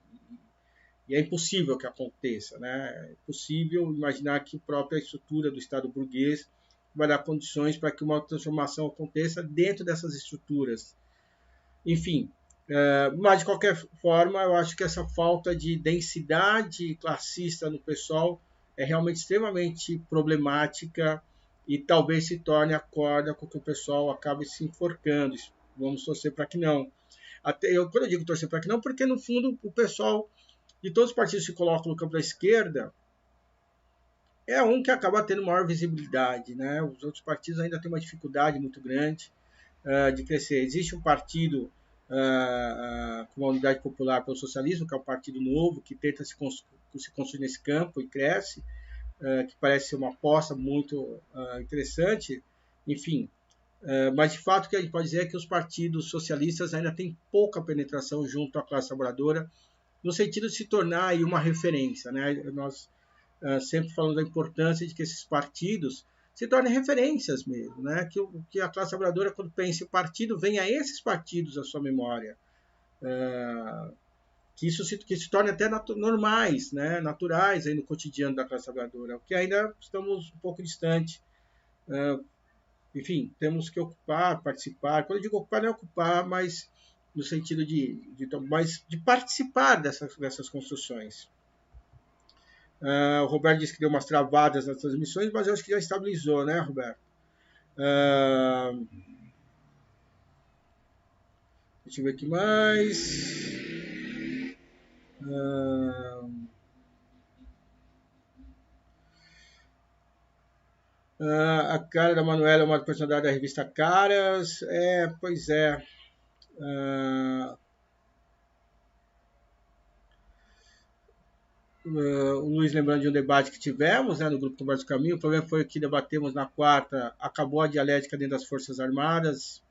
E é impossível que aconteça, né? É impossível imaginar que a própria estrutura do Estado burguês vai dar condições para que uma transformação aconteça dentro dessas estruturas. Enfim, mas de qualquer forma, eu acho que essa falta de densidade classista no pessoal é realmente extremamente problemática e talvez se torne a corda com que o pessoal acabe se enforcando. Vamos torcer para que não. Quando eu digo torcer para que não, porque no fundo o pessoal de todos os partidos que se colocam no campo da esquerda é um que acaba tendo maior visibilidade, né? Os outros partidos ainda têm uma dificuldade muito grande de crescer. Existe um partido com uma unidade popular pelo socialismo, que é o Partido Novo, que tenta se construir nesse campo e cresce, que parece ser uma aposta muito interessante. Enfim, mas de fato o que a gente pode dizer é que os partidos socialistas ainda têm pouca penetração junto à classe trabalhadora, no sentido de se tornar aí uma referência, né? Nós sempre falamos da importância de que esses partidos se tornem referências mesmo, né? Que a classe trabalhadora, quando pensa em partido, venha esses partidos à sua memória, que se torne até normais, né? Naturais aí no cotidiano da classe trabalhadora, o que ainda estamos um pouco distante. Enfim, temos que ocupar, participar. Quando eu digo ocupar, não é ocupar, mas no sentido de participar dessas construções. O Roberto disse que deu umas travadas nas transmissões, mas eu acho que já estabilizou, né, Roberto? Deixa eu ver aqui mais. A cara da Manuela é uma personalidade da revista Caras. Pois é. O Luiz lembrando de um debate que tivemos, né, no Grupo Conversa do Caminho. O problema foi que debatemos na quarta, acabou a dialética dentro das Forças Armadas.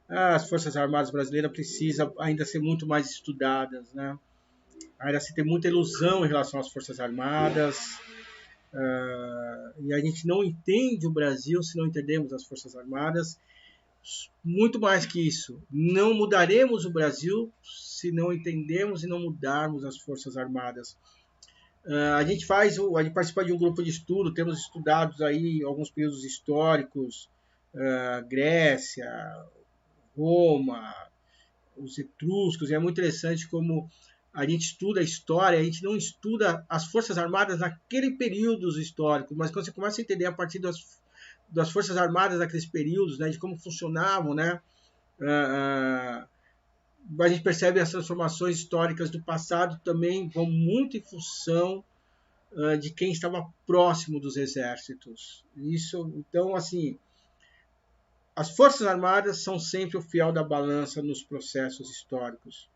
As Forças Armadas brasileiras precisam ainda ser muito mais estudadas, né? Ainda se tem muita ilusão em relação às Forças Armadas. E a gente não entende o Brasil se não entendemos as Forças Armadas. Muito mais que isso, não mudaremos o Brasil se não entendemos e não mudarmos as Forças Armadas. A gente participa de um grupo de estudo, temos estudados aí alguns períodos históricos, Grécia, Roma, os etruscos, e é muito interessante como a gente estuda a história, a gente não estuda as Forças Armadas naquele período histórico, mas quando você começa a entender a partir das Forças Armadas naqueles períodos, né, de como funcionavam, né, a gente percebe as transformações históricas do passado também vão muito em função de quem estava próximo dos exércitos. Isso, então, assim, as Forças Armadas são sempre o fiel da balança nos processos históricos.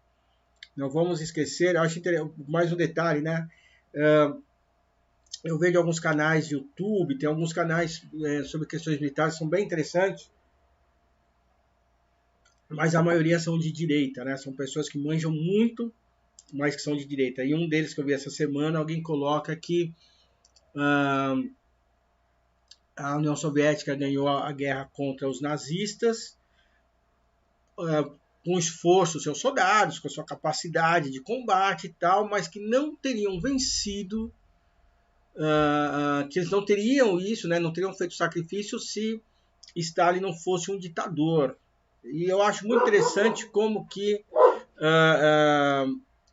Não vamos esquecer, acho mais um detalhe, né? Eu vejo alguns canais de YouTube, tem alguns canais sobre questões militares, são bem interessantes, mas a maioria são de direita, né? São pessoas que manjam muito, mas que são de direita. E um deles que eu vi essa semana, alguém coloca que a União Soviética ganhou a guerra contra os nazistas com o esforço dos seus soldados, com a sua capacidade de combate e tal, mas que não teriam vencido, que eles não teriam isso, né, não teriam feito sacrifício se Stalin não fosse um ditador. E eu acho muito interessante como que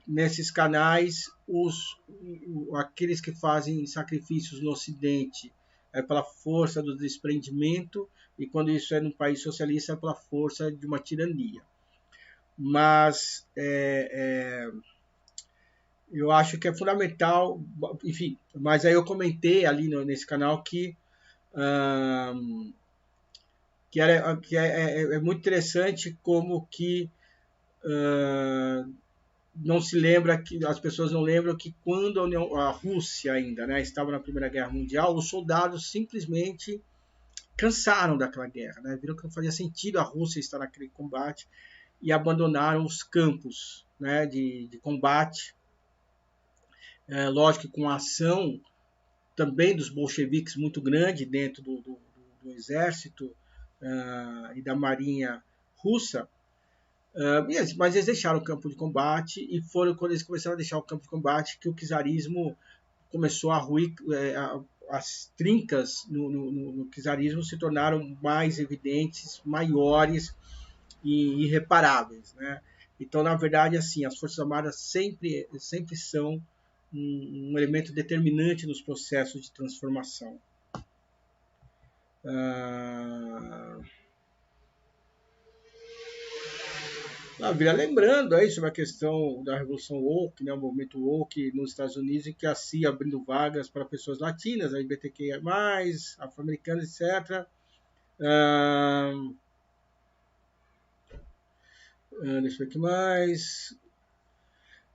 nesses canais aqueles que fazem sacrifícios no Ocidente pela força do desprendimento, e quando isso é num país socialista é pela força de uma tirania. Mas eu acho que é fundamental, enfim, mas aí eu comentei ali nesse canal que é muito interessante como que não se lembra, que as pessoas não lembram que quando a Rússia ainda, né, estava na Primeira Guerra Mundial, os soldados simplesmente cansaram daquela guerra, né, viram que não fazia sentido a Rússia estar naquele combate e abandonaram os campos, né, de combate. Lógico que com a ação também dos bolcheviques muito grande dentro do exército e da marinha russa, Mas eles deixaram o campo de combate e foram quando eles começaram a deixar o campo de combate que o czarismo começou a ruir, as trincas no czarismo se tornaram mais evidentes, maiores e irreparáveis, né? Então, na verdade, assim, as Forças Armadas sempre são um elemento determinante nos processos de transformação. Lembrando aí sobre a questão da Revolução Woke, né, o movimento Woke nos Estados Unidos, em que a CIA abrindo vagas para pessoas latinas, LGBTQIA+, afro-americanas, etc. Deixa eu ver o que mais.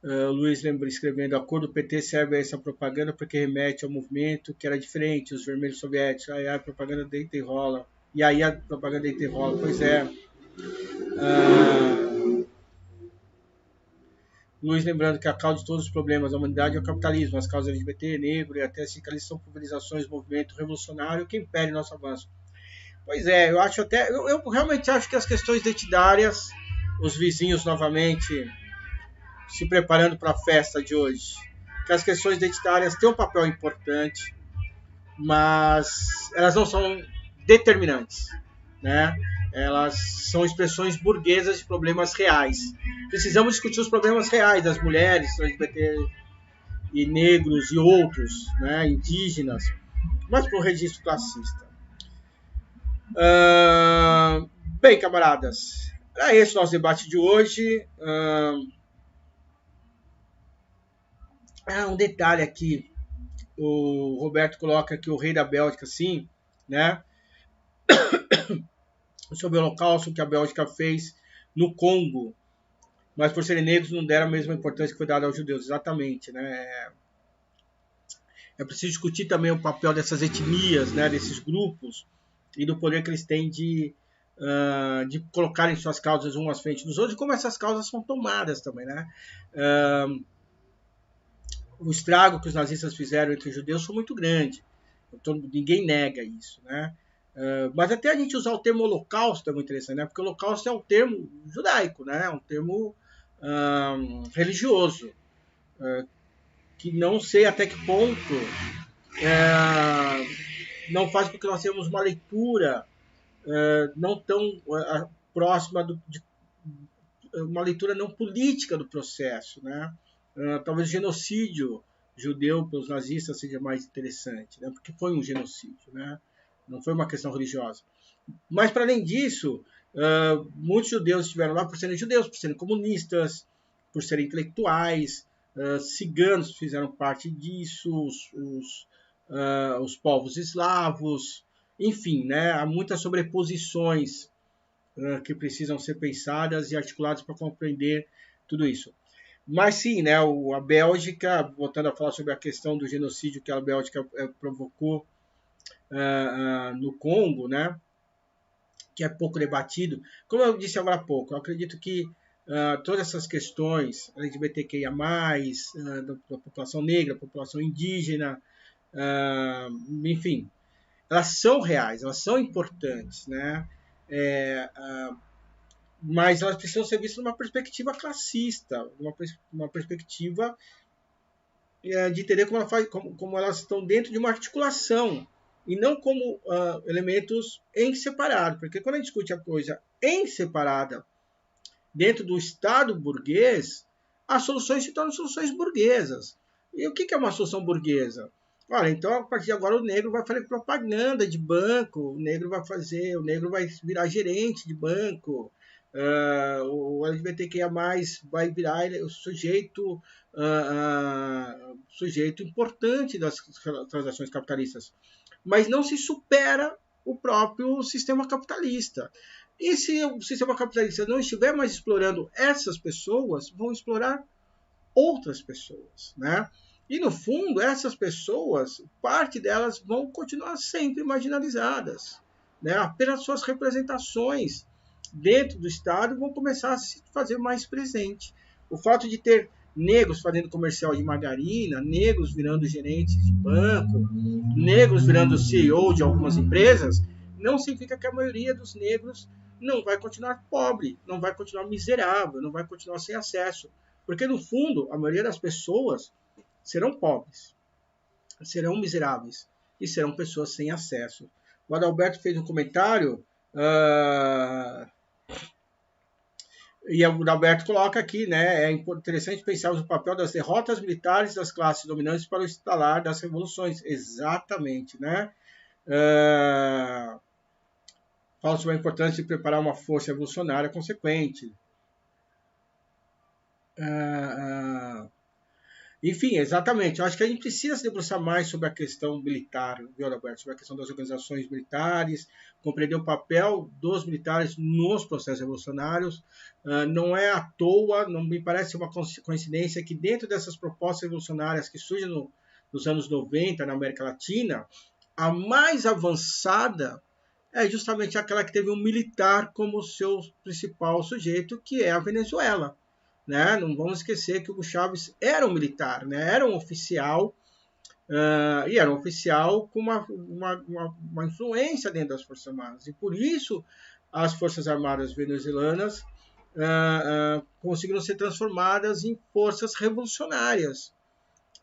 Luiz lembra escrevendo: a cor do PT serve a essa propaganda porque remete ao movimento que era diferente, os vermelhos soviéticos. Aí a propaganda deita e rola. E aí a propaganda deita e rola, pois é. Luiz lembrando que a causa de todos os problemas da humanidade é o capitalismo, as causas LGBT, negro e até sindicalistas são pulverizações do movimento revolucionário que impede nosso avanço. Pois é, eu acho até. Eu realmente acho que as questões identitárias, os vizinhos novamente se preparando para a festa de hoje, que as questões identitárias têm um papel importante, mas elas não são determinantes, né? Elas são expressões burguesas de problemas reais. Precisamos discutir os problemas reais das mulheres, LGBT e negros e outros, né, indígenas, mas por registro classista. Bem, camaradas, é esse o nosso debate de hoje. Um detalhe aqui, o Roberto coloca que o rei da Bélgica, sim, né, sobre o holocausto que a Bélgica fez no Congo, mas por serem negros não deram a mesma importância que foi dada aos judeus. Exatamente, né? É preciso discutir também o papel dessas etnias, né, desses grupos, e do poder que eles têm de colocarem suas causas umas à frente dos outros, e como essas causas são tomadas também, né? O estrago que os nazistas fizeram entre os judeus foi muito grande. Então, ninguém nega isso, né? Mas até a gente usar o termo holocausto é muito interessante, né? Porque o holocausto é um termo judaico, né? É um termo religioso, que não sei até que ponto não faz com que nós tenhamos uma leitura não tão próxima de uma leitura não política do processo, né? Talvez o genocídio judeu pelos nazistas seja mais interessante, né? Porque foi um genocídio, né? Não foi uma questão religiosa. Mas, para além disso, muitos judeus estiveram lá por serem judeus, por serem comunistas, por serem intelectuais, ciganos fizeram parte disso, os povos eslavos, enfim, né? Há muitas sobreposições que precisam ser pensadas e articuladas para compreender tudo isso. Mas sim, né, a Bélgica, voltando a falar sobre a questão do genocídio que a Bélgica provocou no Congo, né, que é pouco debatido. Como eu disse agora há pouco, eu acredito que todas essas questões LGBTQIA+, da população negra, população indígena, enfim, elas são reais, elas são importantes, né? Mas elas precisam ser vistas numa perspectiva classista, uma perspectiva de entender como elas estão dentro de uma articulação e não como elementos em separado, porque quando a gente discute a coisa em separada dentro do Estado burguês, as soluções se tornam soluções burguesas. E o que é uma solução burguesa? Olha, então a partir de agora o negro vai fazer propaganda de banco, o negro vai virar gerente de banco, o LGBTQIA+, vai virar o sujeito importante das transações capitalistas. Mas não se supera o próprio sistema capitalista. E se o sistema capitalista não estiver mais explorando essas pessoas, vão explorar outras pessoas, né? E, no fundo, essas pessoas, parte delas vão continuar sempre marginalizadas, né? Apenas suas representações dentro do Estado vão começar a se fazer mais presente. O fato de ter negros fazendo comercial de margarina, negros virando gerentes de banco, negros virando CEO de algumas empresas, não significa que a maioria dos negros não vai continuar pobre, não vai continuar miserável, não vai continuar sem acesso. Porque, no fundo, a maioria das pessoas serão pobres, serão miseráveis e serão pessoas sem acesso. O Adalberto fez um comentário, e o Adalberto coloca aqui, né, é interessante pensarmos o papel das derrotas militares das classes dominantes para o instalar das revoluções. Exatamente, né? Fala sobre a importância de preparar uma força revolucionária consequente. Enfim, exatamente. Eu acho que a gente precisa se debruçar mais sobre a questão militar, viu, Alberto? Sobre a questão das organizações militares, compreender o papel dos militares nos processos revolucionários. Não é à toa, não me parece uma coincidência que dentro dessas propostas revolucionárias que surgem nos anos 90 na América Latina, a mais avançada é justamente aquela que teve um militar como seu principal sujeito, que é a Venezuela. Né? Não vamos esquecer que o Hugo Chávez era um militar, né? Era um oficial, e era um oficial com uma influência dentro das Forças Armadas. E por isso as Forças Armadas venezuelanas conseguiram ser transformadas em forças revolucionárias.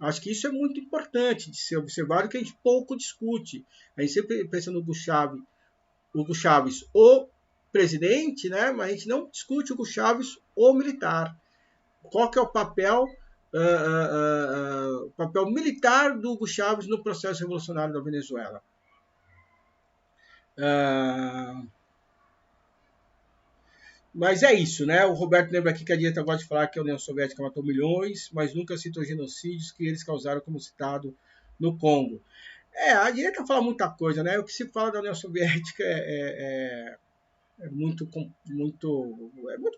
Acho que isso é muito importante de ser observado, que a gente pouco discute. A gente sempre pensa no Hugo Chávez, o presidente, né? Mas a gente não discute o Hugo Chávez, o militar. Qual que é o papel militar do Hugo Chávez no processo revolucionário da Venezuela? Mas é isso, né? O Roberto lembra aqui que a direita gosta de falar que a União Soviética matou milhões, mas nunca citou genocídios que eles causaram, como citado no Congo. A direita fala muita coisa, né? O que se fala da União Soviética é muito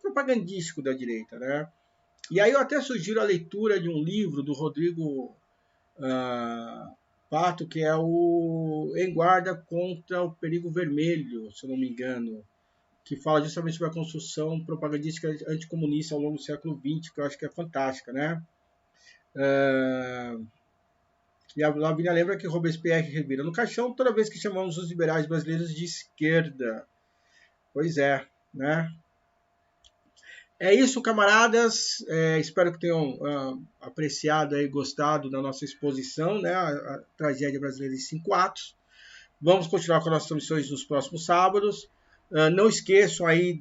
propagandístico da direita, né? E aí eu até sugiro a leitura de um livro do Rodrigo Pato, que é o Em Guarda contra o Perigo Vermelho, se eu não me engano, que fala justamente sobre a construção propagandística anticomunista ao longo do século XX, que eu acho que é fantástica, né? E a Lavínia lembra que Robespierre revira no caixão toda vez que chamamos os liberais brasileiros de esquerda. Pois é, né? É isso, camaradas. Espero que tenham apreciado e gostado da nossa exposição, né? A tragédia brasileira em 5 atos. Vamos continuar com as nossas transmissões nos próximos sábados. Não esqueçam aí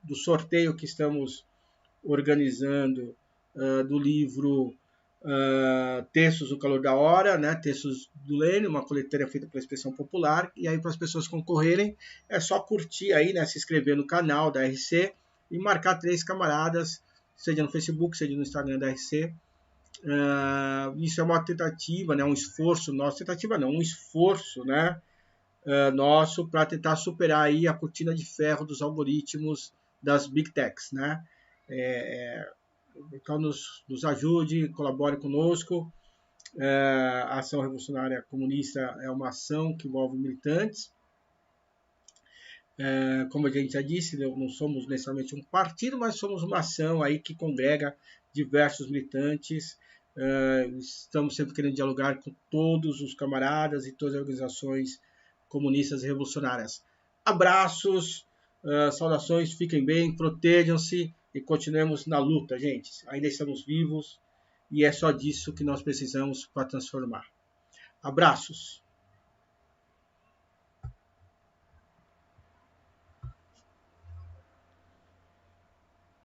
do sorteio que estamos organizando do livro Textos do Calor da Hora, né? Textos do Lênin, uma coletânea feita pela Expressão Popular. E aí, para as pessoas concorrerem, é só curtir aí, né? Se inscrever no canal da RC e marcar 3 camaradas, seja no Facebook, seja no Instagram da RC. Isso é uma tentativa, né? Um esforço nosso, tentativa não, um esforço, né? Nosso para tentar superar aí a cortina de ferro dos algoritmos das Big Techs, né? Então nos ajude, colabore conosco. A Ação Revolucionária Comunista é uma ação que envolve militantes. Como a gente já disse, não somos necessariamente um partido, mas somos uma ação aí que congrega diversos militantes. Estamos sempre querendo dialogar com todos os camaradas e todas as organizações comunistas e revolucionárias. Abraços, saudações, fiquem bem, protejam-se e continuemos na luta, gente. Ainda estamos vivos e é só disso que nós precisamos para transformar. Abraços.